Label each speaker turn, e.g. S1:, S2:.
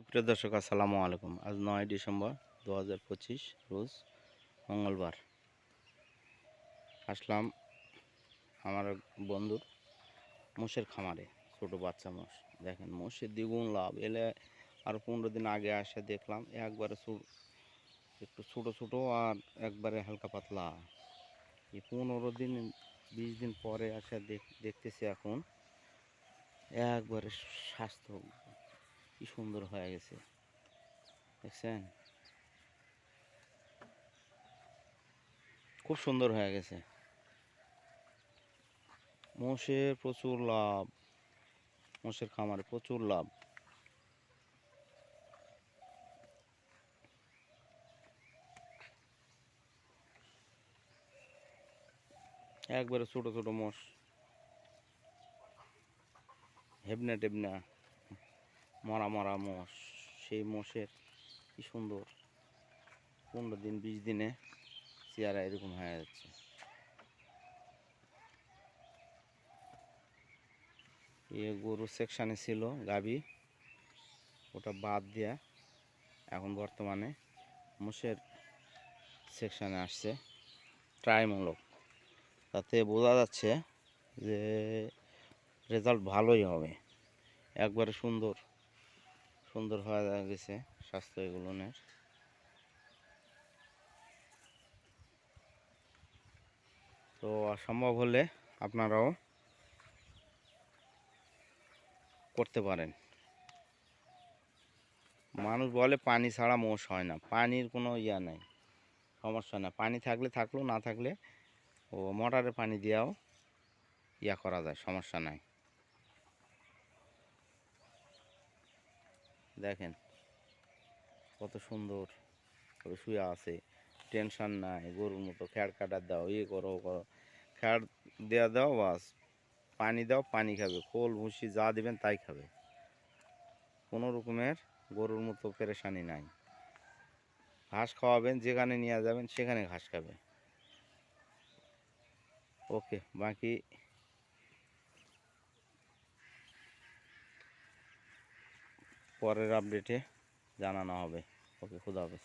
S1: প্রিয় দর্শক আসসালামু আলাইকুম। আজ 9 ডিসেম্বর 2025 রোজ মঙ্গলবার। আসলাম আমার এক বন্ধুর মোষের খামারে। ছোট বাচ্চা মোষ, দেখেন মোষের দ্বিগুণ লাভ। এলে আর 15 দিন আগে আসে দেখলাম একবারে একটু ছোটো ছোটো আর একবারে হালকা পাতলা। এই 15 দিন 20 দিন পরে আসে দেখতেছি এখন একবারে স্বাস্থ্য কি সুন্দর হয়ে গেছে, দেখছেন? খুব সুন্দর হয়ে গেছে। মোষের প্রচুর লাভ, মোষের খামারে প্রচুর লাভ। একবারে ছোট ছোট মোষ, হেবনা টেবনা মরা মরা মোষ। সেই মোষের কি সুন্দর 15 দিন 20 দিনে চেহারা এরকম হয়ে যাচ্ছে। এ গরু সেকশানে ছিল গাভী, ওটা বাদ দিয়া এখন বর্তমানে মোষের সেকশানে আসছে ট্রাইমূলক। তাতে বোঝা যাচ্ছে যে রেজাল্ট ভালোই হবে। একবারে সুন্দর সুন্দর হয়ে গেছে স্বাস্থ্য এগুলোনের। তো সম্ভব হলে আপনারাও করতে পারেন। মানুষ বলে পানি ছাড়া মোষ হয় না, পানির কোনো ইয়া নেই, সমস্যা না। পানি থাকলে থাকলো, না থাকলে ও মোটরের পানি দিয়েও ইয়া করা যায়, সমস্যা নাই। দেখেন কত সুন্দর করে শুয়ে আছে, টেনশন নাই। গরুর মতো খ্যাড় কাটা দাও, ইয়ে করো করো, খ্যাড় দেওয়া দাও, বাস পানি দাও, পানি খাবে। খোল ভুসি যা দিবেন তাই খাবে, কোনো রকমের গরুর মতো পেরেশানি নাই। ঘাস খাওয়াবেন, যেখানে নিয়ে যাবেন সেখানে ঘাস খাবে। ওকে, বাকি পরের আপডেটে জানানো হবে। ওকে, খুদা হাফেজ।